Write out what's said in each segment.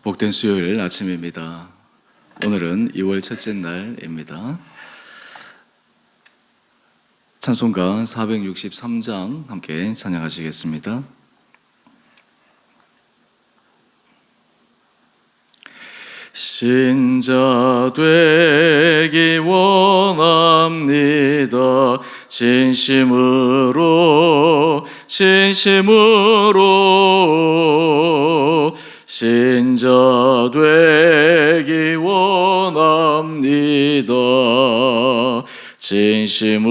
복된 수요일 아침입니다. 오늘은 2월 첫째 날입니다. 찬송가 463장 함께 찬양하시겠습니다. 신자 되기 원합니다. 진심으로 신자 되기 원합니다. 진심으로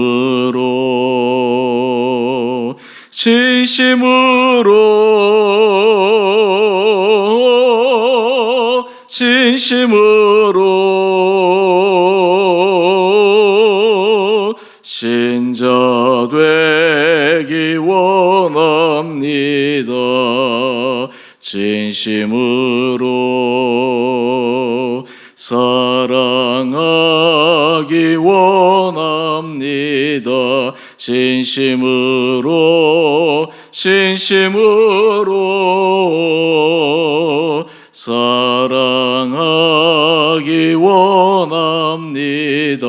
신자 되기 원합니다. 진심으로 사랑하기 원합니다. 진심으로 사랑하기 원합니다.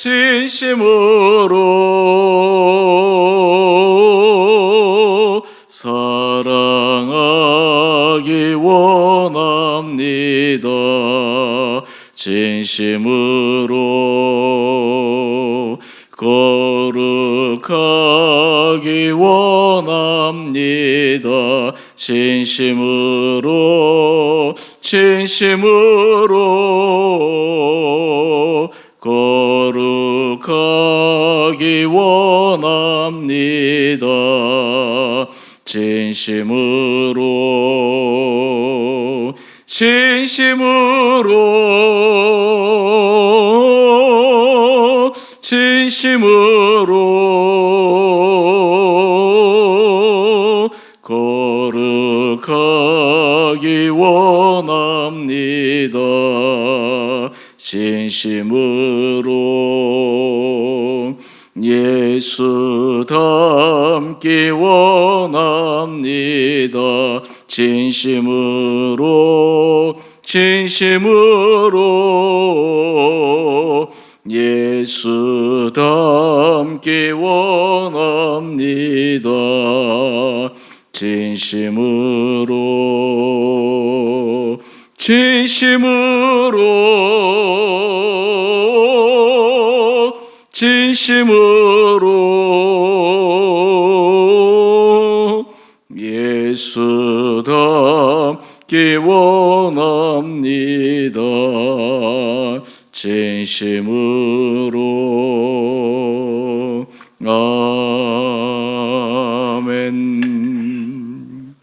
진심으로 사랑하기 원합니다. 진심으로 거룩하기 원합니다. 진심으로 거룩하기 원합니다. 진심으로 거룩하기 원합니다. 진심으로 예수 닮기 원합니다. 진심으로 예수 닮기 원합니다. 진심으로 예수 닮기 원합니다. 진심으로 아멘.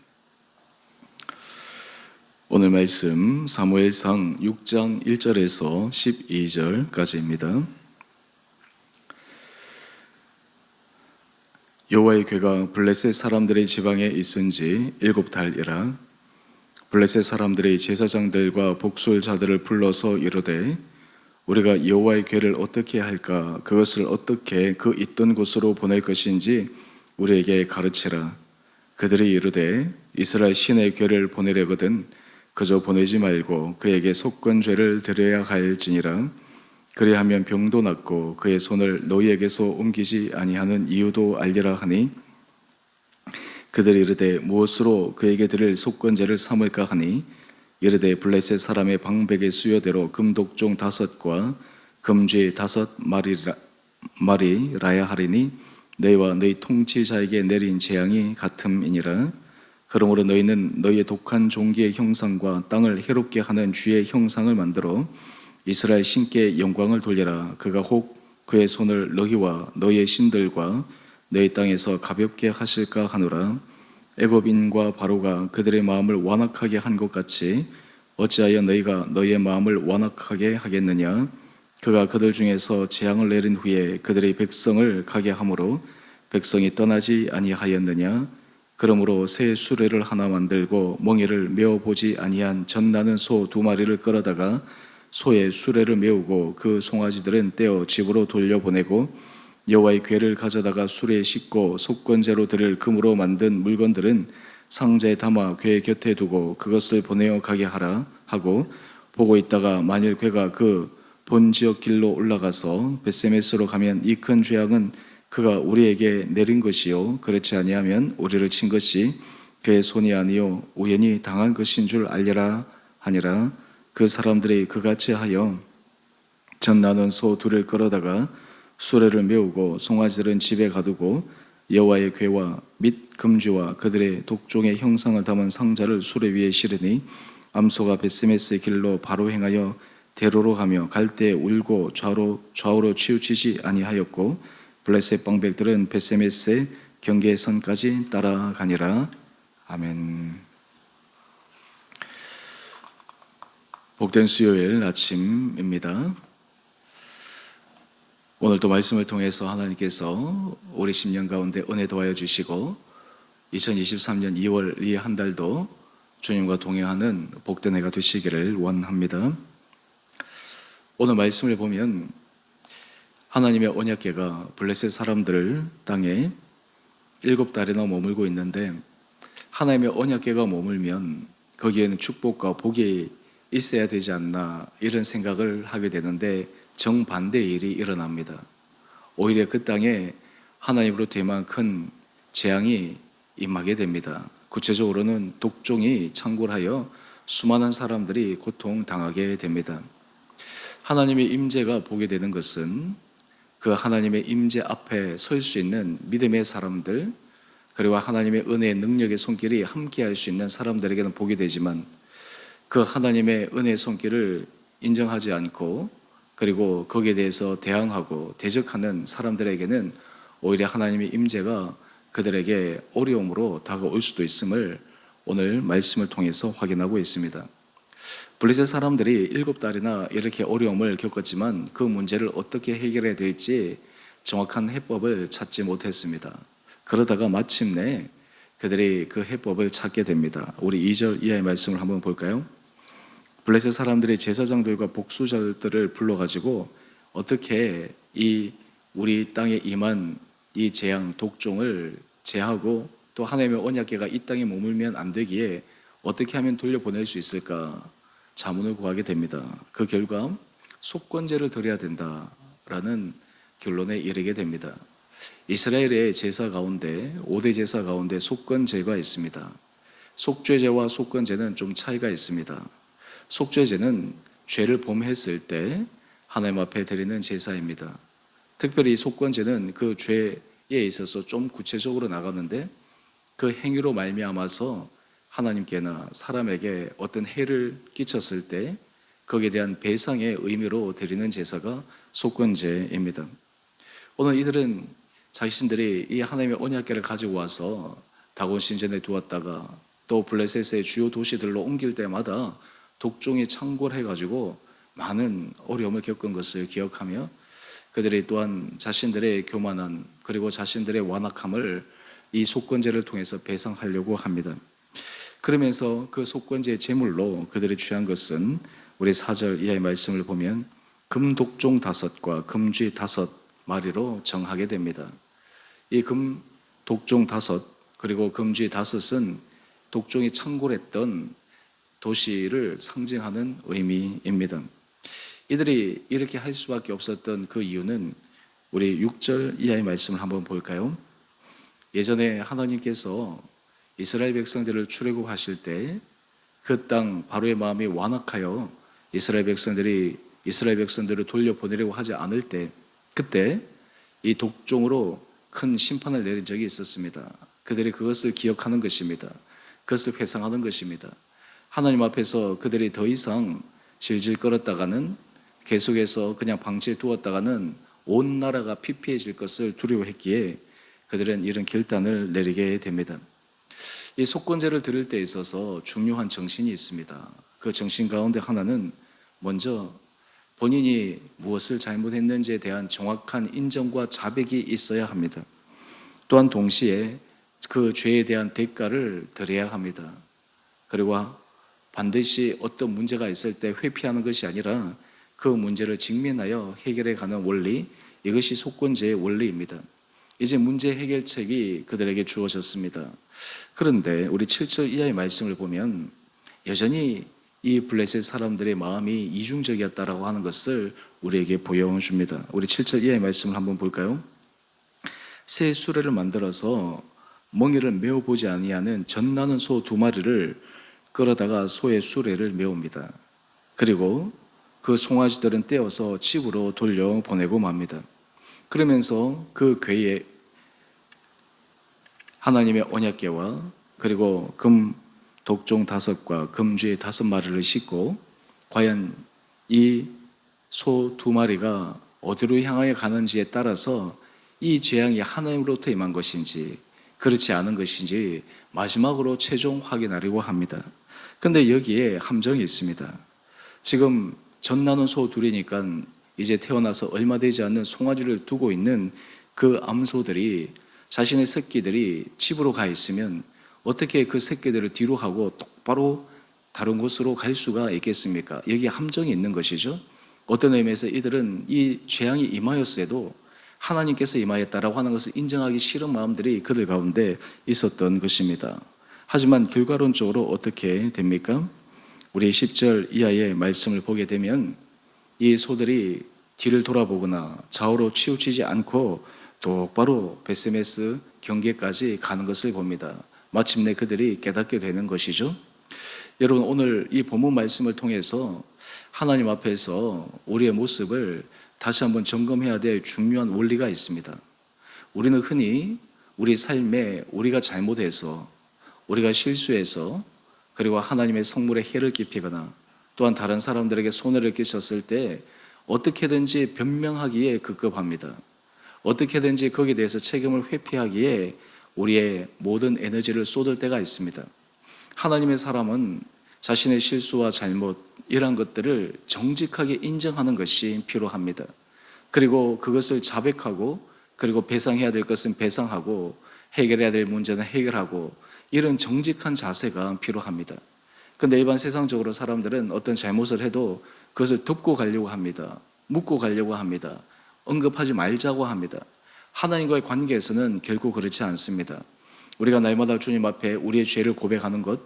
오늘 말씀 사무엘상 6장 1절에서 12절까지입니다. 여호와의 궤가 블레셋 사람들의 지방에 있은 지 7달이라. 블레셋 사람들의 제사장들과 복술자들을 불러서 이르되 우리가 여호와의 궤를 어떻게 할까? 그것을 어떻게 그 있던 곳으로 보낼 것인지 우리에게 가르치라. 그들이 이르되 이스라엘 신의 궤를 보내려거든 그저 보내지 말고 그에게 속건죄를 드려야 할지니라. 그리하면 병도 낫고 그의 손을 너희에게서 옮기지 아니하는 이유도 알리라 하니 그들이 이르되 무엇으로 그에게 드릴 속건제를 삼을까 하니 이르되 블레셋 사람의 방백의 수요대로 금독종 5과 금쥐 5마리라야 하리니 너희와 너희 통치자에게 내린 재앙이 같음이니라. 그러므로 너희는 너희의 독한 종기의 형상과 땅을 해롭게 하는 쥐의 형상을 만들어 이스라엘 신께 영광을 돌리라. 그가 혹 그의 손을 너희와 너희의 신들과 너희 땅에서 가볍게 하실까 하노라. 애굽인과 바로가 그들의 마음을 완악하게 한 것 같이 어찌하여 너희가 너희의 마음을 완악하게 하겠느냐. 그가 그들 중에서 재앙을 내린 후에 그들의 백성을 가게 하므로 백성이 떠나지 아니하였느냐. 그러므로 새 수레를 하나 만들고 멍에를 메어보지 아니한 젖나는 소 2마리를 끌어다가 소의 수레를 메우고 그 송아지들은 떼어 집으로 돌려보내고 여호와의 궤를 가져다가 수레에 싣고 속건제로 드릴 금으로 만든 물건들은 상자에 담아 궤 곁에 두고 그것을 보내어 가게 하라 하고 보고 있다가 만일 궤가 그 본 지역 길로 올라가서 벳세메스로 가면 이 큰 죄악은 그가 우리에게 내린 것이요 그렇지 아니하면 우리를 친 것이 그의 손이 아니요 우연히 당한 것인 줄 알려라 하니라. 그 사람들이 그같이 하여 전 나눈 소 둘을 끌어다가 수레를 메우고 송아지들은 집에 가두고 여호와의 궤와 및 금주와 그들의 독종의 형상을 담은 상자를 수레 위에 실으니 암소가 벳세메스의 길로 바로 행하여 대로로 가며 갈 때 울고 좌우로 치우치지 아니하였고 블레셋 방백들은 벳세메스의 경계선까지 따라가니라. 아멘. 복된 수요일 아침입니다. 오늘도 말씀을 통해서 하나님께서 우리 10년 가운데 은혜 더하여 주시고 2023년 2월 이 한 달도 주님과 동행하는 복된 해가 되시기를 원합니다. 오늘 말씀을 보면 하나님의 언약궤가 블레셋 사람들 땅에 7달이나 머물고 있는데 하나님의 언약궤가 머물면 거기에는 축복과 복이 있어야 되지 않나 이런 생각을 하게 되는데 정반대의 일이 일어납니다. 오히려 그 땅에 하나님으로부터 임한 큰 재앙이 임하게 됩니다. 구체적으로는 독종이 창궐하여 수많은 사람들이 고통당하게 됩니다. 하나님의 임재가 보게 되는 것은 그 하나님의 임재 앞에 설 수 있는 믿음의 사람들 그리고 하나님의 은혜의 능력의 손길이 함께할 수 있는 사람들에게는 보게 되지만 그 하나님의 은혜의 손길을 인정하지 않고 그리고 거기에 대해서 대항하고 대적하는 사람들에게는 오히려 하나님의 임재가 그들에게 어려움으로 다가올 수도 있음을 오늘 말씀을 통해서 확인하고 있습니다. 블레셋 사람들이 7달이나 이렇게 어려움을 겪었지만 그 문제를 어떻게 해결해야 될지 정확한 해법을 찾지 못했습니다. 그러다가 마침내 그들이 그 해법을 찾게 됩니다. 우리 2절 이하의 말씀을 한번 볼까요? 블레셋 사람들이 제사장들과 복수자들을 불러가지고 어떻게 이 우리 땅에 임한 이 재앙 독종을 제하고 또 하나님의 언약궤가 이 땅에 머물면 안 되기에 어떻게 하면 돌려보낼 수 있을까 자문을 구하게 됩니다. 그 결과 속건제를 드려야 된다라는 결론에 이르게 됩니다. 이스라엘의 제사 가운데 5대 제사 가운데 속건제가 있습니다. 속죄제와 속건제는 좀 차이가 있습니다. 속죄제는 죄를 범했을 때 하나님 앞에 드리는 제사입니다. 특별히 속건제는 그 죄에 있어서 좀 구체적으로 나가는데 그 행위로 말미암아서 하나님께나 사람에게 어떤 해를 끼쳤을 때 거기에 대한 배상의 의미로 드리는 제사가 속건제입니다. 오늘 이들은 자신들이 이 하나님의 언약궤를 가지고 와서 다곤 신전에 두었다가 또 블레셋의 주요 도시들로 옮길 때마다 독종이 창궐해가지고 많은 어려움을 겪은 것을 기억하며 그들이 또한 자신들의 교만한 그리고 자신들의 완악함을 이 속건제를 통해서 배상하려고 합니다. 그러면서 그 속건제의 제물로 그들이 취한 것은 우리 4절 이하의 말씀을 보면 금독종 5과 금쥐 5마리로 정하게 됩니다. 이 금독종 5 그리고 금쥐 5은 독종이 창궐했던 도시를 상징하는 의미입니다. 이들이 이렇게 할 수밖에 없었던 그 이유는 우리 6절 이하의 말씀을 한번 볼까요? 예전에 하나님께서 이스라엘 백성들을 출애굽하실 때 그 땅 바로의 마음이 완악하여 이스라엘 백성들을 돌려보내려고 하지 않을 때 그때 이 독종으로 큰 심판을 내린 적이 있었습니다. 그들이 그것을 기억하는 것입니다. 그것을 회상하는 것입니다. 하나님 앞에서 그들이 더 이상 질질 끌었다가는 계속해서 그냥 방치해 두었다가는 온 나라가 피폐해질 것을 두려워했기에 그들은 이런 결단을 내리게 됩니다. 이 속건제를 드릴 때 있어서 중요한 정신이 있습니다. 그 정신 가운데 하나는 먼저 본인이 무엇을 잘못했는지에 대한 정확한 인정과 자백이 있어야 합니다. 또한 동시에 그 죄에 대한 대가를 드려야 합니다. 그리고 반드시 어떤 문제가 있을 때 회피하는 것이 아니라 그 문제를 직면하여 해결해 가는 원리, 이것이 속건제의 원리입니다. 이제 문제 해결책이 그들에게 주어졌습니다. 그런데 우리 7절 이하의 말씀을 보면 여전히 이 블레셋 사람들의 마음이 이중적이었다라고 하는 것을 우리에게 보여줍니다. 우리 7절 이하의 말씀을 한번 볼까요? 새 수레를 만들어서 멍에를 메어보지 아니하는 젖나는 소 2마리를 끌어다가 소의 수레를 메웁니다. 그리고 그 송아지들은 떼어서 집으로 돌려보내고 맙니다. 그러면서 그 궤에 하나님의 언약궤와 그리고 금 독종 5과 금쥐 5마리를 싣고 과연 이 소 2마리가 어디로 향하여 가는지에 따라서 이 재앙이 하나님으로부터 임한 것인지 그렇지 않은 것인지 마지막으로 최종 확인하려고 합니다. 근데 여기에 함정이 있습니다. 지금 젖나는 소 2이니까 이제 태어나서 얼마 되지 않는 송아지를 두고 있는 그 암소들이 자신의 새끼들이 집으로 가 있으면 어떻게 그 새끼들을 뒤로 하고 똑바로 다른 곳으로 갈 수가 있겠습니까? 여기에 함정이 있는 것이죠. 어떤 의미에서 이들은 이 재앙이 임하였어도 하나님께서 임하였다라고 하는 것을 인정하기 싫은 마음들이 그들 가운데 있었던 것입니다. 하지만 결과론적으로 어떻게 됩니까? 우리 10절 이하의 말씀을 보게 되면 이 소들이 뒤를 돌아보거나 좌우로 치우치지 않고 똑바로 베세메스 경계까지 가는 것을 봅니다. 마침내 그들이 깨닫게 되는 것이죠. 여러분, 오늘 이 본문 말씀을 통해서 하나님 앞에서 우리의 모습을 다시 한번 점검해야 될 중요한 원리가 있습니다. 우리는 흔히 우리 삶에 우리가 잘못해서, 우리가 실수해서, 그리고 하나님의 성물에 해를 끼치거나 또한 다른 사람들에게 손해를 끼쳤을 때 어떻게든지 변명하기에 급급합니다. 어떻게든지 거기에 대해서 책임을 회피하기에 우리의 모든 에너지를 쏟을 때가 있습니다. 하나님의 사람은 자신의 실수와 잘못 이러한 것들을 정직하게 인정하는 것이 필요합니다. 그리고 그것을 자백하고 그리고 배상해야 될 것은 배상하고 해결해야 될 문제는 해결하고 이런 정직한 자세가 필요합니다. 그런데 일반 세상적으로 사람들은 어떤 잘못을 해도 그것을 덮고 가려고 합니다. 묻고 가려고 합니다. 언급하지 말자고 합니다. 하나님과의 관계에서는 결코 그렇지 않습니다. 우리가 날마다 주님 앞에 우리의 죄를 고백하는 것,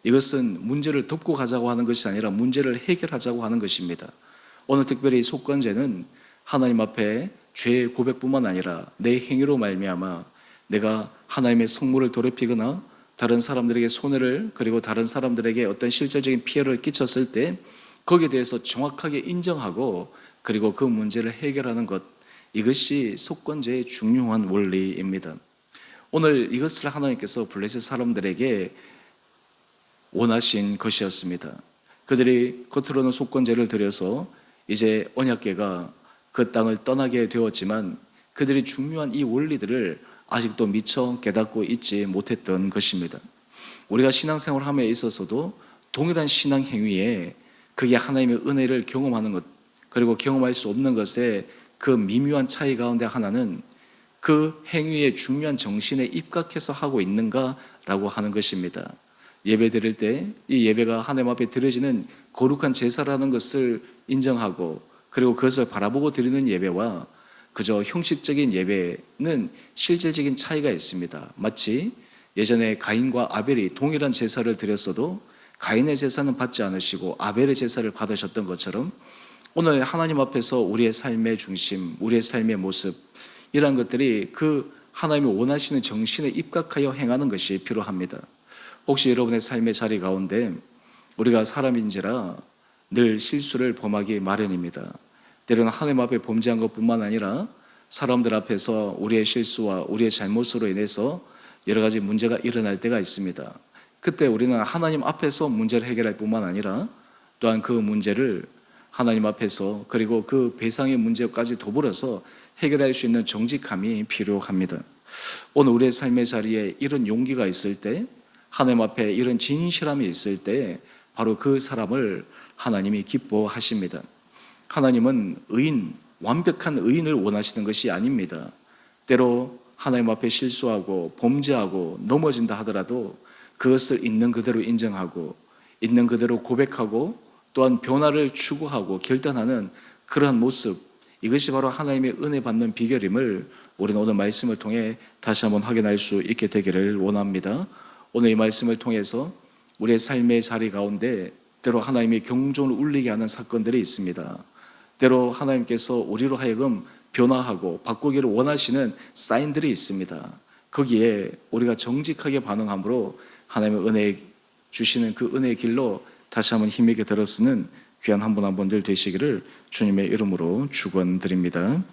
이것은 문제를 덮고 가자고 하는 것이 아니라 문제를 해결하자고 하는 것입니다. 오늘 특별히 이 속건제는 하나님 앞에 죄의 고백뿐만 아니라 내 행위로 말미암아 내가 하나님의 성물을 더럽히거나 다른 사람들에게 손해를 그리고 다른 사람들에게 어떤 실질적인 피해를 끼쳤을 때 거기에 대해서 정확하게 인정하고 그리고 그 문제를 해결하는 것, 이것이 속건제의 중요한 원리입니다. 오늘 이것을 하나님께서 블레셋 사람들에게 원하신 것이었습니다. 그들이 겉으로는 속건제를 드려서 이제 언약궤가 그 땅을 떠나게 되었지만 그들이 중요한 이 원리들을 아직도 미처 깨닫고 있지 못했던 것입니다. 우리가 신앙생활 함에 있어서도 동일한 신앙 행위에 그게 하나님의 은혜를 경험하는 것 그리고 경험할 수 없는 것에 그 미묘한 차이 가운데 하나는 그 행위의 중요한 정신에 입각해서 하고 있는가라고 하는 것입니다. 예배 드릴 때 이 예배가 하나님 앞에 드려지는 거룩한 제사라는 것을 인정하고 그리고 그것을 바라보고 드리는 예배와 그저 형식적인 예배는 실질적인 차이가 있습니다. 마치 예전에 가인과 아벨이 동일한 제사를 드렸어도 가인의 제사는 받지 않으시고 아벨의 제사를 받으셨던 것처럼 오늘 하나님 앞에서 우리의 삶의 중심, 우리의 삶의 모습 이러한 것들이 그 하나님이 원하시는 정신에 입각하여 행하는 것이 필요합니다. 혹시 여러분의 삶의 자리 가운데 우리가 사람인지라 늘 실수를 범하기 마련입니다. 때로는 하나님 앞에 범죄한 것뿐만 아니라 사람들 앞에서 우리의 실수와 우리의 잘못으로 인해서 여러 가지 문제가 일어날 때가 있습니다. 그때 우리는 하나님 앞에서 문제를 해결할 뿐만 아니라 또한 그 문제를 하나님 앞에서 그리고 그 배상의 문제까지 더불어서 해결할 수 있는 정직함이 필요합니다. 오늘 우리의 삶의 자리에 이런 용기가 있을 때 하나님 앞에 이런 진실함이 있을 때 바로 그 사람을 하나님이 기뻐하십니다. 하나님은 의인, 완벽한 의인을 원하시는 것이 아닙니다. 때로 하나님 앞에 실수하고 범죄하고 넘어진다 하더라도 그것을 있는 그대로 인정하고 있는 그대로 고백하고 또한 변화를 추구하고 결단하는 그러한 모습, 이것이 바로 하나님의 은혜 받는 비결임을 우리는 오늘 말씀을 통해 다시 한번 확인할 수 있게 되기를 원합니다. 오늘 이 말씀을 통해서 우리의 삶의 자리 가운데 때로 하나님의 경종을 울리게 하는 사건들이 있습니다. 때로 하나님께서 우리로 하여금 변화하고 바꾸기를 원하시는 사인들이 있습니다. 거기에 우리가 정직하게 반응함으로 하나님의 은혜 주시는 그 은혜의 길로 다시 한번 힘있게 들어서는 귀한 한 분 한 분들 되시기를 주님의 이름으로 축원드립니다.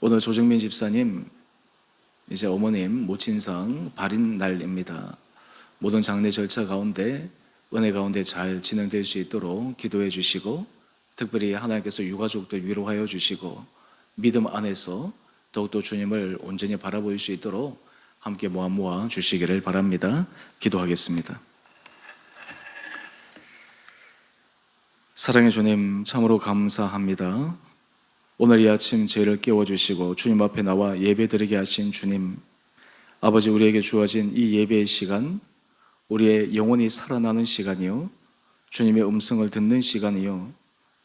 오늘 조정민 집사님 이제 어머님 모친상 발인 날입니다. 모든 장례 절차 가운데 은혜 가운데 잘 진행될 수 있도록 기도해 주시고, 특별히 하나님께서 유가족들 위로하여 주시고 믿음 안에서 더욱더 주님을 온전히 바라볼 수 있도록 함께 모아 주시기를 바랍니다. 기도하겠습니다. 사랑의 주님, 참으로 감사합니다. 오늘 이 아침 저희를 깨워주시고 주님 앞에 나와 예배드리게 하신 주님, 아버지, 우리에게 주어진 이 예배의 시간, 우리의 영혼이 살아나는 시간이요, 주님의 음성을 듣는 시간이요,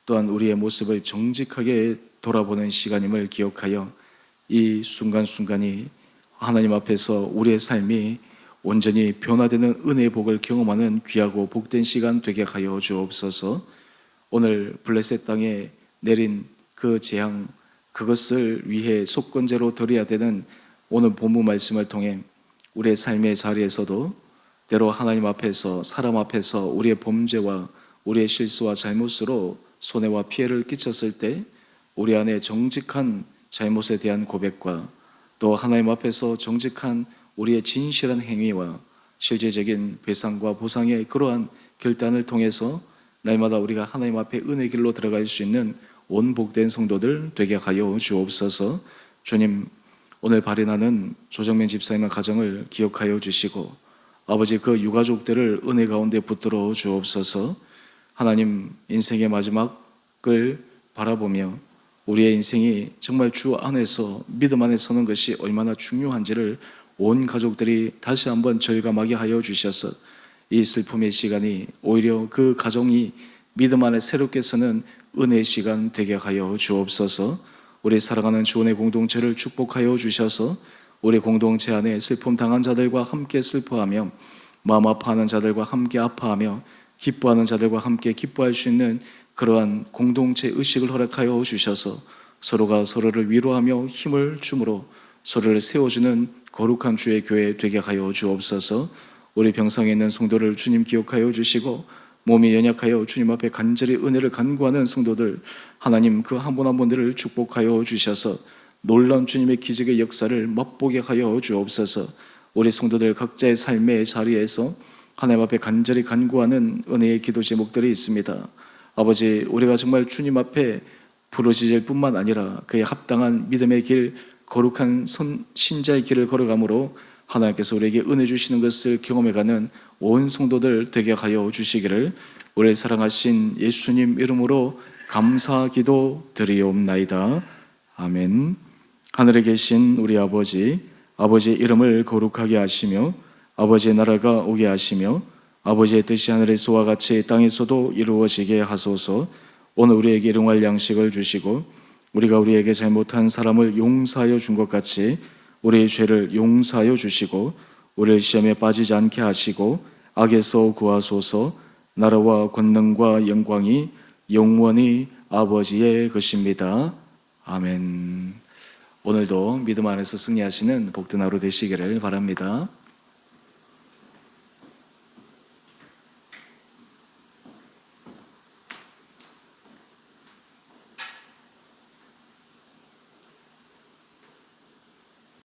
또한 우리의 모습을 정직하게 돌아보는 시간임을 기억하여 이 순간순간이 하나님 앞에서 우리의 삶이 온전히 변화되는 은혜의 복을 경험하는 귀하고 복된 시간 되게 하여 주옵소서. 오늘 블레셋 땅에 내린 그 재앙, 그것을 위해 속건제로 드려야 되는 오늘 본문 말씀을 통해 우리의 삶의 자리에서도 때로 하나님 앞에서, 사람 앞에서 우리의 범죄와 우리의 실수와 잘못으로 손해와 피해를 끼쳤을 때 우리 안에 정직한 잘못에 대한 고백과 또 하나님 앞에서 정직한 우리의 진실한 행위와 실제적인 배상과 보상의 그러한 결단을 통해서 날마다 우리가 하나님 앞에 은혜 길로 들어갈 수 있는 온 복된 성도들 되게 하여 주옵소서. 주님, 오늘 발인하는 조정민 집사님의 가정을 기억하여 주시고 아버지, 그 유가족들을 은혜 가운데 붙들어 주옵소서. 하나님, 인생의 마지막을 바라보며 우리의 인생이 정말 주 안에서 믿음 안에 서는 것이 얼마나 중요한지를 온 가족들이 다시 한번 절감하게 하여 주셔서 이 슬픔의 시간이 오히려 그 가정이 믿음 안에 새롭게 서는 은혜의 시간 되게 하여 주옵소서. 우리 사랑하는 주원의 공동체를 축복하여 주셔서 우리 공동체 안에 슬픔 당한 자들과 함께 슬퍼하며 마음 아파하는 자들과 함께 아파하며 기뻐하는 자들과 함께 기뻐할 수 있는 그러한 공동체 의식을 허락하여 주셔서 서로가 서로를 위로하며 힘을 주므로 서로를 세워주는 거룩한 주의 교회 되게 하여 주옵소서. 우리 병상에 있는 성도를 주님 기억하여 주시고 몸이 연약하여 주님 앞에 간절히 은혜를 간구하는 성도들, 하나님 그 한 분 한 분들을 축복하여 주셔서 놀라운 주님의 기적의 역사를 맛보게 하여 주옵소서. 우리 성도들 각자의 삶의 자리에서 하나님 앞에 간절히 간구하는 은혜의 기도 제목들이 있습니다. 아버지, 우리가 정말 주님 앞에 부르짖을 뿐만 아니라 그에 합당한 믿음의 길, 거룩한 신자의 길을 걸어가므로 하나님께서 우리에게 은혜 주시는 것을 경험해가는 온 성도들 되게 하여 주시기를 우리를 사랑하신 예수님 이름으로 감사 기도 드리옵나이다. 아멘. 하늘에 계신 우리 아버지, 아버지의 이름을 거룩하게 하시며 아버지의 나라가 오게 하시며 아버지의 뜻이 하늘에서와 같이 땅에서도 이루어지게 하소서. 오늘 우리에게 일용할 양식을 주시고 우리가 우리에게 잘못한 사람을 용서하여 준 것 같이 우리의 죄를 용서하여 주시고 우리를 시험에 빠지지 않게 하시고 악에서 구하소서. 나라와 권능과 영광이 영원히 아버지의 것입니다. 아멘. 오늘도 믿음 안에서 승리하시는 복된 하루 되시기를 바랍니다.